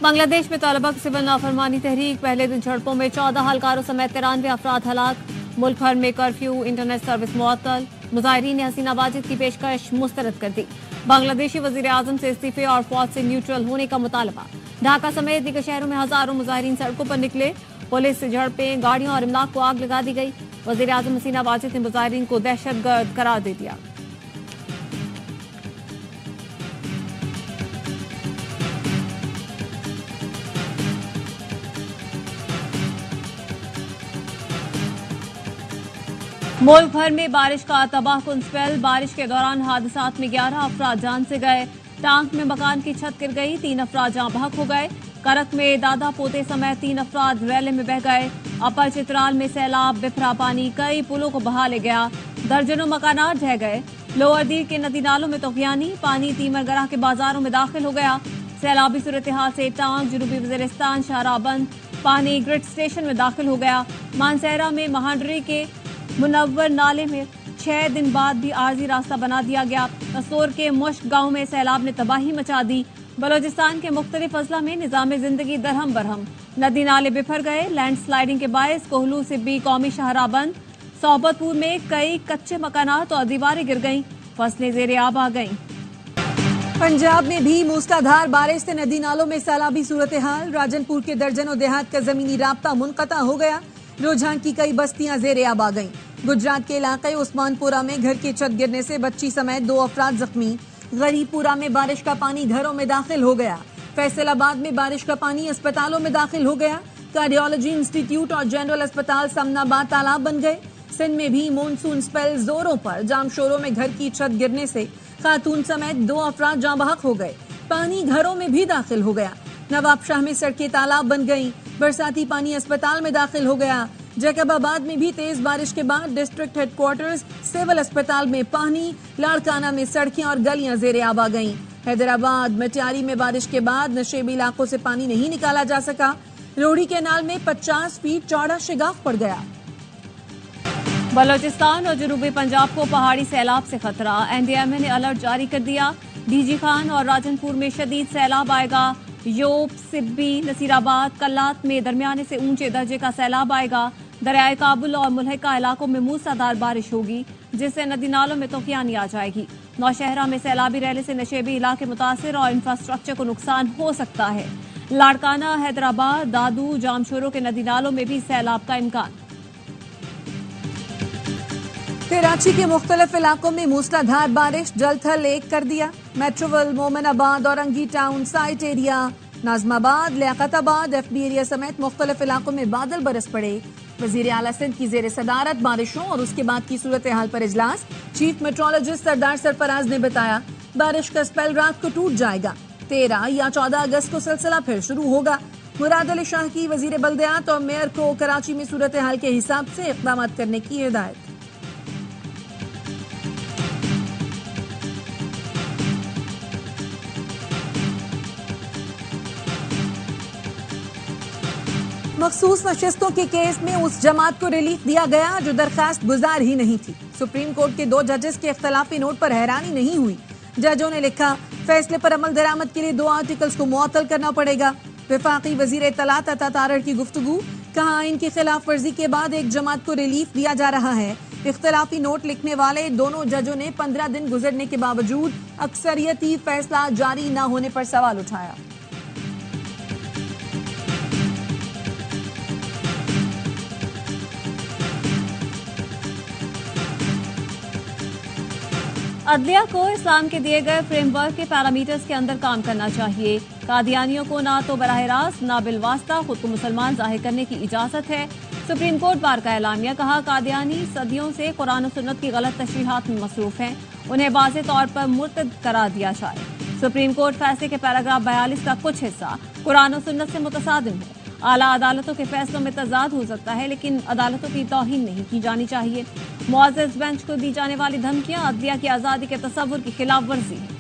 बांग्लादेश में तलबा की सिविल नाफरमानी तहरीक, पहले दिन झड़पों में 14 हलकारों समेत 93 अफराद हलाक। मुल्क भर में कर्फ्यू, इंटरनेट सर्विस मुअत्तल। मुजाहिरीन ने हसीना वाजिद की पेशकश मुस्तरद कर दी। बांग्लादेशी वजीर आजम से इस्तीफे और फौज से न्यूट्रल होने का मुतालबा। ढाका समेत दीगर शहरों में हजारों मुजाहिरीन सड़कों पर निकले। पुलिस से झड़पें, गाड़ियों और इमलाक को आग लगा दी गई। वजीर आजम हसीना वाजिद ने मुजाहिरीन को दहशतगर्द करार दे दिया। मुल्क भर में बारिश का तबाहकुन स्पेल। बारिश के दौरान हादसात में 11 अफराद जान से गए। टांक में मकान की छत गिर गई, 3 अफराद जहां बहक हो गए। करक में दादा पोते समेत 3 अफराद रैले में बह गए। अपर चित्राल में सैलाब, बिफरा पानी कई पुलों को बहा ले गया। दर्जनों मकानात ढह गए। लोअर दीर के नदी नालों में तूफानी पानी तीमरगराह के बाजारों में दाखिल हो गया। सैलाबी सूरत हाल से टांक, जनूबी वजीरिस्तान, शाहराबंद पानी ग्रिड स्टेशन में दाखिल हो गया। मानसहरा में महांडरी के मुनव्वर नाले में 6 दिन बाद भी आर्जी रास्ता बना दिया गया। कसोर के मुश्क गांव में सैलाब ने तबाही मचा दी। बलोचिस्तान के मुख्तलिफ अजला में निजाम जिंदगी दरहम बरहम। नदी नाले बिफर गए। लैंडस्लाइडिंग के बायस कोहलू सिब्बी कौमी शाहरा बंद। सोबतपुर में कई कच्चे मकानात और दीवारें गिर गईं। फसलें जेरे आब आ गईं। पंजाब में भी मूसलाधार बारिश से नदी नालों में सैलाबी सूरत हाल। राजनपुर के दर्जनों देहात का जमीनी राब्ता मुनक़ता हो गया। रुझान की कई बस्तियां जेरे आब आ गईं। गुजरात के इलाके उस्मानपुरा में घर की छत गिरने से बच्ची समेत 2 अफराद जख्मी। गरीबपुरा में बारिश का पानी घरों में दाखिल हो गया। फैसलाबाद में बारिश का पानी अस्पतालों में दाखिल हो गया। कार्डियोलॉजी इंस्टीट्यूट और जनरल अस्पताल समनाबाद तालाब बन गए। सिंध में भी मानसून स्पेल जोरों पर। जामशोरों में घर की छत गिरने से खातून समेत 2 अफराद जाँ बहक हो गए। पानी घरों में भी दाखिल हो गया। नवाबशाह में सड़कें तालाब बन गईं। बरसाती पानी अस्पताल में दाखिल हो गया। जैकबाबाद में भी तेज बारिश के बाद डिस्ट्रिक्ट हेडक्वार्टर्स सिविल अस्पताल में पानी। लाड़काना में सड़कें और गलियां जेरे आब आ गईं। हैदराबाद मटियारी में बारिश के बाद नशेबी इलाकों से पानी नहीं निकाला जा सका। रोहड़ी कैनाल में 50 फीट चौड़ा शिगाफ पड़ गया। बलोचिस्तान और जनूबी पंजाब को पहाड़ी सैलाब से खतरा। एनडीएमए ने अलर्ट जारी कर दिया। डीजी खान और राजनपुर में शदीद सैलाब आएगा। योब, सिब्बी, नसीराबाद, कल्लात में दरमियाने से ऊंचे दर्जे का सैलाब आएगा। दरियाए काबुल और मुल्हिका इलाकों में मूसलाधार बारिश होगी, जिससे नदी नालों में तूफानी आ जाएगी। नौशहरा में सैलाबी रैले से नशेबी इलाके मुतासिर और इंफ्रास्ट्रक्चर को नुकसान हो सकता है। लाड़काना, हैदराबाद, दादू, जामशोरों के नदी नालों में भी सैलाब का इम्कान। कराची के मुख्तलिफ इलाकों में मूसलाधार बारिश जल थल एक कर दिया। Metroville, Mominabad, Orangi town, site area, Nazimabad, Liaquatabad, FB area समेत मुख्तलिफ इलाकों में बादल बरस पड़े। वजीर आला सिंध की जेर सदारत बारिशों और उसके बाद की सूरत हाल पर इजलास। चीफ मेट्रोलॉजिस्ट सरदार सरफराज ने बताया, बारिश का स्पेल रात को टूट जाएगा। 13 या 14 अगस्त को सिलसिला फिर शुरू होगा। मुराद अली शाह की वजीर बल्दियात और मेयर को कराची में सूरत हाल के हिसाब से इक़दाम करने की हिदायत। मखसूस नशिस्तों के केस में उस जमात को रिलीफ दिया गया जो दरखास्त गुजार ही नहीं थी। सुप्रीम कोर्ट के 2 जजेस के इख्तलाफी नोट पर हैरानी नहीं हुई। जजों ने लिखा, फैसले पर अमल दरामद के लिए 2 आर्टिकल्स को मुअत्तल करना पड़ेगा। वफाकी वजीर इत्तलात अता तारड़ की गुफ्तगू। कहा, इनकी खिलाफ वर्जी के बाद एक जमात को रिलीफ दिया जा रहा है। इख्तलाफी नोट लिखने वाले दोनों जजों ने 15 दिन गुजरने के बावजूद अक्सरियती फैसला जारी न होने पर सवाल उठाया। अदलिया को इस्लाम के दिए गए फ्रेमवर्क के पैरामीटर्स के अंदर काम करना चाहिए। कादियानियों को ना तो बराह रास्त ना बिलवास्ता खुद को मुसलमान जाहिर करने की इजाजत है। सुप्रीम कोर्ट बार का एलामिया। कहा, कादियानी सदियों से कुरान और सुन्नत की गलत तशरीहात में मसरूफ हैं, उन्हें वाज़ेह तौर पर मुर्तद करार दिया जाए। सुप्रीम कोर्ट फैसले के पैराग्राफ 42 का कुछ हिस्सा कुरान और सुन्नत से मुतसादिम है। आला अदालतों के फैसलों में तजाद हो सकता है, लेकिन अदालतों की तौहीन नहीं की जानी चाहिए। मुअज़्ज़ज़ बेंच को दी जाने वाली धमकियां अदलिया की आज़ादी के तसव्वुर की खिलाफ वर्जी है।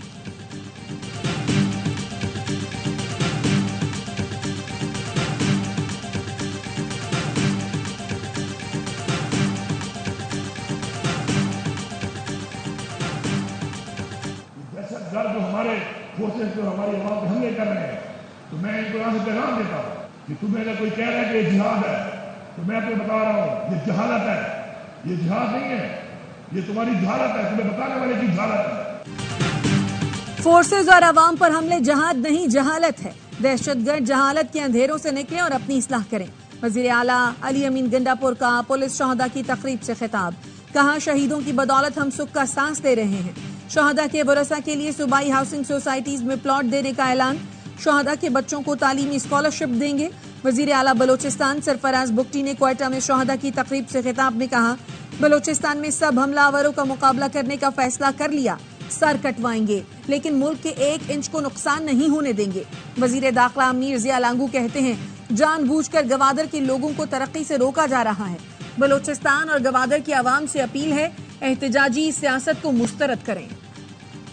दहशतगर्द जो हमारे फोर्सेस जो हमारी आवाम पे हमले कर रहे हैं, तो मैं इनको यहाँ से पैगाम देता हूँ कि तुम्हें अगर कोई कह रहा है कि ये जिहाद है, तो मैं आपको बता रहा हूँ ये जहालत है, ये जिहाद नहीं है, ये तुम्हारी जहालत है, तुम्हें बताने वाले की जहालत है। फोर्सेज और आवाम पर हमले जहाद नहीं जहालत है। दहशतगर्द जहालत के अंधेरों से निकलें और अपनी इस्लाह करें। वजीर आला अली अमीन गंडापुर का पुलिस शहदा की तकरीब से खिताब, कहा शहीदों की बदौलत हम सुख का सांस दे रहे हैं। शहदा के भरोसा के लिए सूबाई हाउसिंग सोसाइटीज में प्लॉट देने का ऐलान, शहदा के बच्चों को तालीमी स्कॉलरशिप देंगे। वजीर आला बलोचिस्तान सरफराज बुगटी ने क्वेटा में शहदा की तकरीब से खिताब में कहा, बलोचिस्तान में सब हमलावरों का मुकाबला करने का फैसला कर लिया, सर कटवाएंगे लेकिन मुल्क के 1 इंच को नुकसान नहीं होने देंगे। वजीर दाखिला मीर जिया लांगू कहते हैं जानबूझकर गवादर के लोगों को तरक्की से रोका जा रहा है। बलोचिस्तान और गवादर की आवाम से अपील है एहतजाजी सियासत को मुस्तरद करें।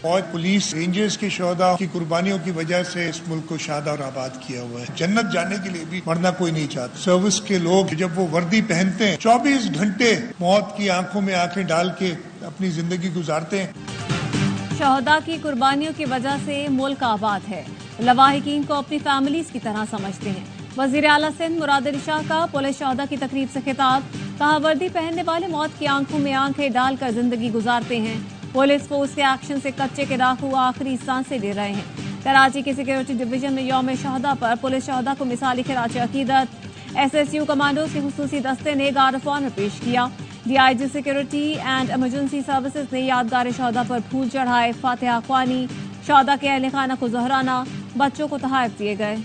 और पुलिस रेंजर्स के शोहदा की कुर्बानियों की वजह से इस मुल्क को शाद और आबाद किया हुआ है। जन्नत जाने के लिए भी मरना कोई नहीं चाहता। सर्विस के लोग जब वो वर्दी पहनते हैं 24 घंटे मौत की आंखों में आंखें डाल के अपनी जिंदगी गुजारते हैं। शहदा की कुर्बानियों की वजह से मुल्क आबाद है, लवाहिकीन को अपनी फैमिलीज की तरह समझते हैं। वजीर आला सिंध मुराद अली शाह का पुलिस शहदा की तकरीब से खिताब, कहा वर्दी पहनने वाले मौत की आंखों में आंखें डालकर जिंदगी गुजारते हैं। पुलिस फोर्स के एक्शन से कच्चे के डाकू आखिरी सांसें ले रहे हैं। कराची के सिक्योरिटी डिवीजन में यौम शहदा पर पुलिस शहदा को मिसाली खिराज अकीदत, SSU कमांडोज के खुसूसी दस्ते ने गार्ड ऑफ ऑनर पेश किया। DIG security and emergency services ने यादगार शहदा पर फूल चढ़ाए, फातिहा ख्वानी, शहदा के अहल खाना को जहराना, बच्चों को तोहफे दिए गए।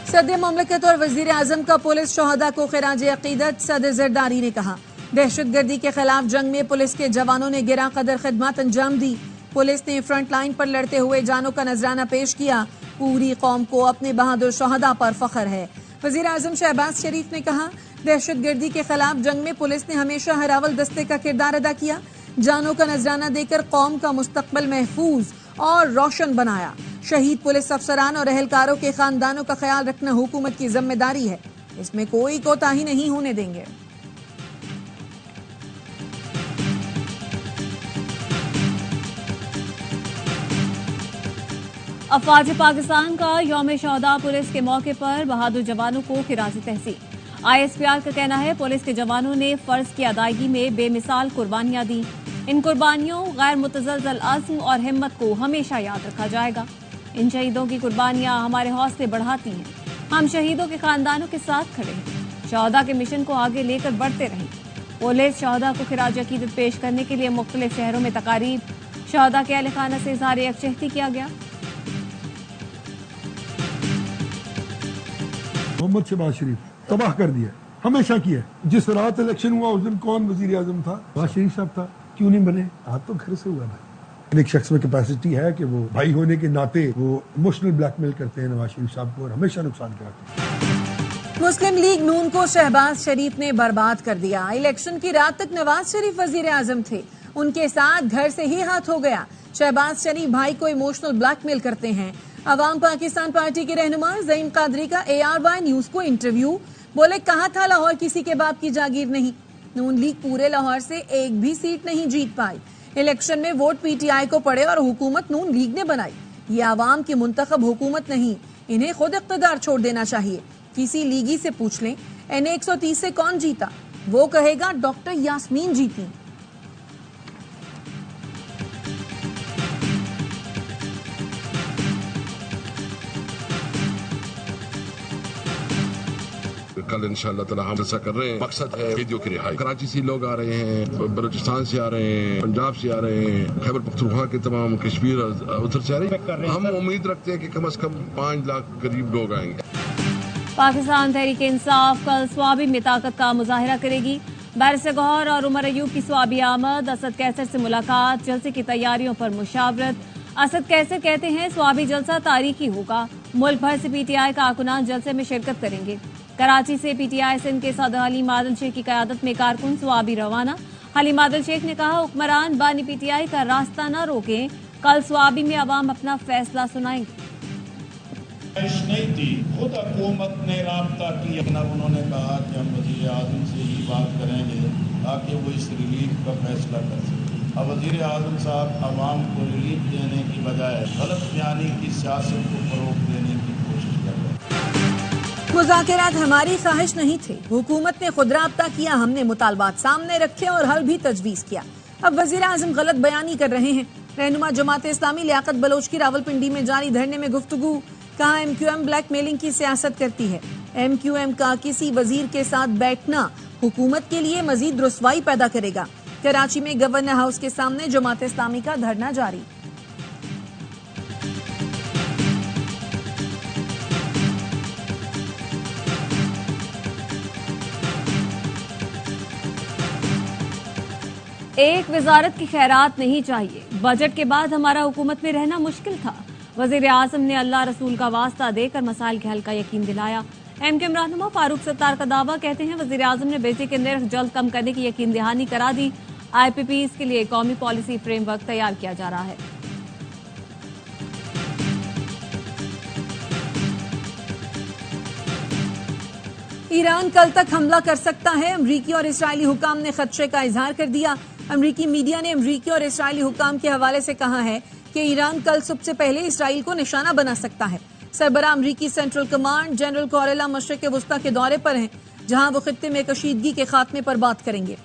सदर मुमलिकत और वजीर आजम का पुलिस शहदा को खिराज अकीदत, सदर जरदारी ने कहा दहशतगर्दी के खिलाफ जंग में पुलिस के जवानों ने गिरा कदर खिदमत अंजाम दी। पुलिस ने फ्रंट लाइन पर लड़ते हुए जानों का नजराना पेश किया। पूरी कौम को अपने बहादुर शहदा पर फख्र है। वजीर आजम शहबाज शरीफ ने कहा दहशतगर्दी के खिलाफ जंग में पुलिस ने हमेशा हरावल दस्ते का किरदार अदा किया, जानों का नजराना देकर कौम का मुस्तकबिल महफूज और रोशन बनाया। शहीद पुलिस अफसरान और अहलकारों के खानदानों का ख्याल रखना हुकूमत की जिम्मेदारी है, इसमें कोई कोताही नहीं होने देंगे। अफवाज पाकिस्तान का यौम शहदा पुलिस के मौके पर बहादुर जवानों को खिराज तहसीन। ISPR का कहना है पुलिस के जवानों ने फर्ज की अदायगी में बेमिसाल कुर्बानियां दी। इन कुर्बानियों गैर मुतज़लज़ल अज़्म और हिम्मत को हमेशा याद रखा जाएगा। इन शहीदों की कुर्बानियां हमारे हौसले बढ़ाती हैं। हम शहीदों के खानदानों के साथ खड़े हैं। शहदा के मिशन को आगे लेकर बढ़ते रहें। पुलिस शहदा को खिराज अकीदत पेश करने के लिए मुख्तलिफ शहरों में तकारीब, शहदा के अहल खाना से इज़हार यकजहती किया गया। मोहम्मद शहबाज शरीफ तबाह कर दिया, हमेशा किया। जिस रात इलेक्शन हुआ उस दिन कौन वजीर आजम था? शहबाज शरीफ साहब था। क्यों नहीं बने? आज तो घर से हुआ भाई। एक शख्स में कैपेसिटी है कि वो भाई होने के नाते वो इमोशनल ब्लैकमेल करते हैं नवाज शरीफ साहब को और हमेशा नुकसान कराते हैं। मुस्लिम लीग नून को शहबाज शरीफ ने बर्बाद कर दिया। इलेक्शन की रात तक नवाज शरीफ वजीर आजम थे, उनके साथ घर से ही हाथ हो गया। शहबाज शरीफ भाई को इमोशनल ब्लैकमेल करते हैं। अवाम पाकिस्तान पार्टी के रहनुमा ज़ईम कादरी का ARY न्यूज को इंटरव्यू, बोले कहा था लाहौर किसी के बाप की जागीर नहीं। नून लीग पूरे लाहौर से एक भी सीट नहीं जीत पाई। इलेक्शन में वोट PTI को पड़े और हुकूमत नून लीग ने बनाई। ये आवाम की मुंतखब हुकूमत नहीं, इन्हें खुद इक़्तिदार छोड़ देना चाहिए। किसी लीगी से पूछ लें NA 130 से कौन जीता, वो कहेगा डॉक्टर यास्मीन जीती। कल इंशाअल्लाह ताला हम जैसा कर रहे हैं, मकसद है कैदियों की रिहाई। कराची से लोग आ रहे हैं, बलूचिस्तान से आ रहे हैं, पंजाब से आ रहे हैं, खैबर पख्तूनख्वा के तमाम, कश्मीर उधर से आ रहे हैं। हम उम्मीद रखते हैं कि कम से कम 5 लाख करीब लोग आएंगे। पाकिस्तान तहरीक इंसाफ कल स्वाबी में ताकत का मुजाहिरा करेगी। बैरिस्टर गौहर और उमर अयूब की स्वाबी आमद, असद कैसर से मुलाकात, जलसे की तैयारियों पर मुशावरत। असद कैसर कहते हैं स्वाबी जलसा तारीखी होगा। मुल्क भर से PTI कारकुनान जलसे में शिरकत करेंगे। कराची से PTI सिंध के सदर हलीम आदिल शेख की क़यादत में कारकुन स्वाबी रवाना। हलीम आदिल शेख ने कहा हुक्मरान बानी PTI का रास्ता न रोकें, कल स्वाबी में अवाम अपना फैसला सुनाएंगे। नहीं थी, खुद हुकूमत ने राब्ता किया। उन्होंने कहा कि हम वज़ीर आज़म से ही बात करेंगे ताकि वो इस रिलीफ का फैसला कर सके। अब वज़ीर आज़म साहब आवाम को रिलीफ देने की बजाय गलत बयानी की सियासत को फ़रोग़ देने की कोशिश कर रहे हैं। मुज़ाकरात हमारी ख्वाहिश नहीं थे, हुकूमत ने खुद राब्ता किया, हमने मुतालबात सामने रखे और हल भी तजवीज़ किया। अब वज़ीर आज़म गलत बयानी कर रहे हैं। रहनुमा जमात इस्लामी लियाकत बलोच की रावलपिंडी में जारी धरने में गुफ्तगू। कहा MQM ब्लैकमेलिंग की सियासत करती है। MQM का किसी वजीर के साथ बैठना हुकूमत के लिए मजीद रुसवाई पैदा करेगा। कराची में गवर्नर हाउस के सामने जमात इस्लामी का धरना जारी। एक वजारत की खैरात नहीं चाहिए। बजट के बाद हमारा हुकूमत में रहना मुश्किल था। वजीर आजम ने अल्लाह रसूल का वास्ता देकर मसाइल के हल का यकीन दिलाया। MQM रहनुमा फारूक सत्तार का दावा, कहते हैं वजीर आजम ने बिजली के निर्ख जल्द कम करने की यकीन दहानी करा दी। IPPs के लिए कौमी पॉलिसी फ्रेमवर्क तैयार किया जा रहा है। ईरान कल तक हमला कर सकता है, अमरीकी और इसराइली हुकाम ने खदशे का इजहार कर दिया। अमरीकी मीडिया ने अमरीकी और इसराइली हुकाम के हवाले से कहा है कि ईरान कल सबसे पहले इसराइल को निशाना बना सकता है। सरबराह अमरीकी सेंट्रल कमांड जनरल कोरेला मशरिक वस्ता के दौरे पर हैं, जहां वो खित्ते में कशीदगी के खात्मे पर बात करेंगे।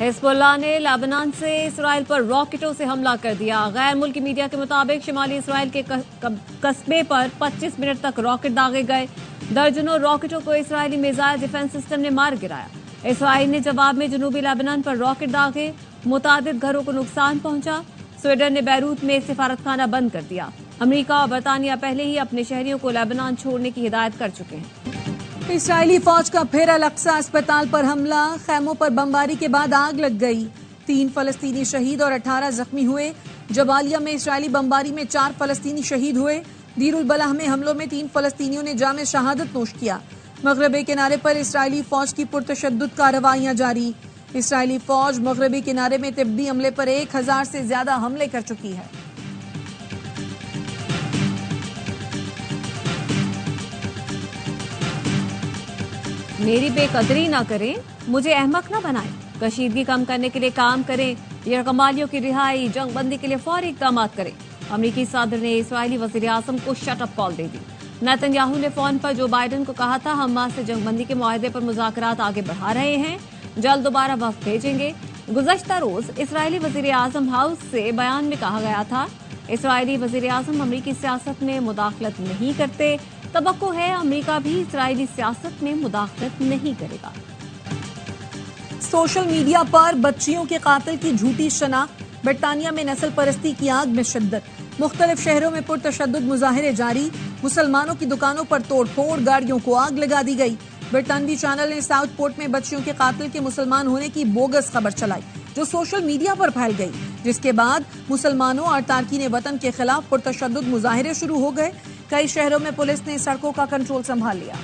हिजबुल्लाह ने लेबनान से इसराइल पर रॉकेटों से हमला कर दिया। गैर मुल्की मीडिया के मुताबिक शिमाली इसराइल के कस्बे पर 25 मिनट तक रॉकेट दागे गए। दर्जनों रॉकेटों को इसराइली मिसाइल डिफेंस सिस्टम ने मार गिराया। इसराइल ने जवाब में जनूबी लेबनान पर रॉकेट दागे, मुतादिद घरों को नुकसान पहुंचा। स्वीडन ने बैरूत में सिफारतखाना बंद कर दिया। अमेरिका और बरतानिया पहले ही अपने शहरियों को लेबनान छोड़ने की हिदायत कर चुके हैं। इसराइली फौज का फिर अल-अक्सा अस्पताल पर हमला। खैमों पर बमबारी के बाद आग लग गई। 3 फलस्तीनी शहीद और 18 जख्मी हुए। जबालिया में इसराइली बमबारी में 4 फलस्तीनी शहीद हुए। दीरुल बलाह में हमलों में 3 फलस्तीनियों ने जामे शहादत नोश किया। मगरबी किनारे पर इसराइली फौज की पुरतशद्दुद कार्रवाइयां जारी। इसराइली फौज मगरबी किनारे में तिब्बी हमले पर 1000 से ज्यादा हमले कर चुकी है। मेरी बेकदरी ना करें, मुझे अहमक ना बनाएं। कशीदगी कम करने के लिए काम करें। यरगमालियों की रिहाई, जंगबंदी के लिए फौरी इक़दाम करें। अमरीकी सदर ने इसराइली वज़ीर आज़म को शटअप कॉल दे दी। नेतन्याहू ने फोन पर जो बाइडन को कहा था हमास से जंगबंदी के मुआहदे पर मुज़ाकरात आगे बढ़ा रहे हैं, जल्द दोबारा वफ़द भेजेंगे। गुज़श्ता रोज इसराइली वज़ीर आज़म हाउस से बयान में कहा गया था इसराइली वज़ीर आज़म अमरीकी सियासत में मुदाखलत नहीं करते। तवक्को है अमरीका भी इसराइली सियासत में मुदाखलत नहीं करेगा। सोशल मीडिया पर बच्चियों के कातिल की झूठी शनाख्त। बरतानिया में नस्ल परस्ती की आग में शिद्दत। मुख्तलिफ शहरों में पुरतशद्दुद मुजाहिरे जारी। मुसलमानों की दुकानों पर तोड़ फोड़, गाड़ियों को आग लगा दी गई। बरतानवी चैनल ने साउथ पोर्ट में बच्चियों के कातिल के मुसलमान होने की बोगस खबर चलाई, जो सोशल मीडिया पर फैल गई, जिसके बाद मुसलमानों और तारकीन वतन के खिलाफ पुरतशद्दुद मुजाहिरे शुरू हो गए। कई शहरों में पुलिस ने सड़कों का कंट्रोल संभाल लिया।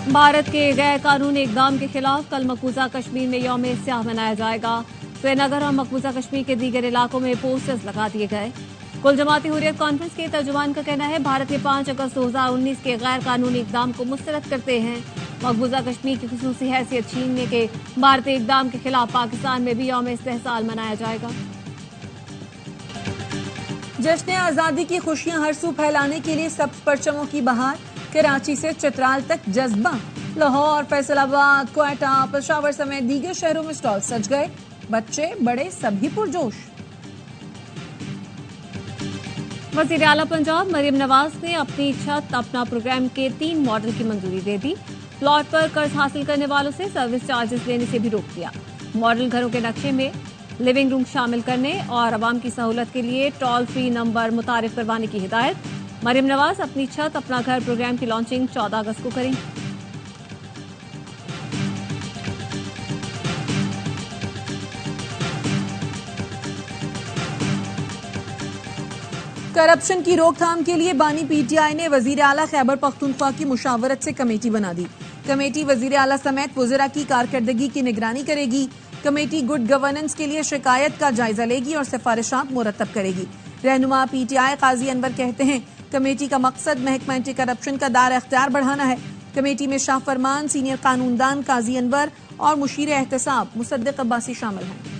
भारत के गैर कानूनी इकदाम के खिलाफ कल मकबूजा कश्मीर में यौम स्याह मनाया जाएगा। श्रीनगर और मकबूजा कश्मीर के दीगर इलाकों में पोस्टर्स लगा दिए गए। कुल जमाती हुर्रियत कॉन्फ्रेंस के तर्जुमान का कहना है भारत ने 5 अगस्त 2019 के गैर कानूनी इकदाम को मुस्तरद करते हैं। मकबूजा कश्मीर की खुसूसी हैसियत छीनने के भारतीय इकदाम के खिलाफ पाकिस्तान में भी यौम इस्तेहसाल मनाया जाएगा। जश्न आजादी की खुशियां हर सू फैलाने के लिए सब्ज परचमों की बहार। कराची से चित्राल तक जज्बा। लाहौर, फैसलाबाद, क्वेटा, पेशावर समेत दीगर शहरों में स्टॉल सज गए। बच्चे बड़े सभी पुरजोश। वज़ीर आला पंजाब मरियम नवाज ने अपनी छत अपना प्रोग्राम के 3 मॉडल की मंजूरी दे दी। प्लॉट पर कर्ज हासिल करने वालों से सर्विस चार्जेस लेने से भी रोक दिया। मॉडल घरों के नक्शे में लिविंग रूम शामिल करने और आवाम की सहूलत के लिए टोल फ्री नंबर मुतारिफ करवाने की हिदायत। मरियम नवाज अपनी छत अपना घर प्रोग्राम की लॉन्चिंग 14 अगस्त को करेंगी। करप्शन की रोकथाम के लिए बानी पीटीआई ने वजीर आला खैबर पख्तूनख्वा की मुशावरत से कमेटी बना दी। कमेटी वजीर आला समेत वज़रा की कारकर्दगी की निगरानी करेगी। कमेटी गुड गवर्नेंस के लिए शिकायत का जायजा लेगी और सिफारिशात मुरतब करेगी। रहनुमा पीटीआई काजी अनवर कहते हैं कमेटी का मकसद महकमा एंटी करप्शन का दायरा इख्तियार बढ़ाना है। कमेटी में शाह फरमान, सीनियर कानूनदान काजी अनवर और मुशीर एहतसाब मुसद्दिक अब्बासी शामिल हैं।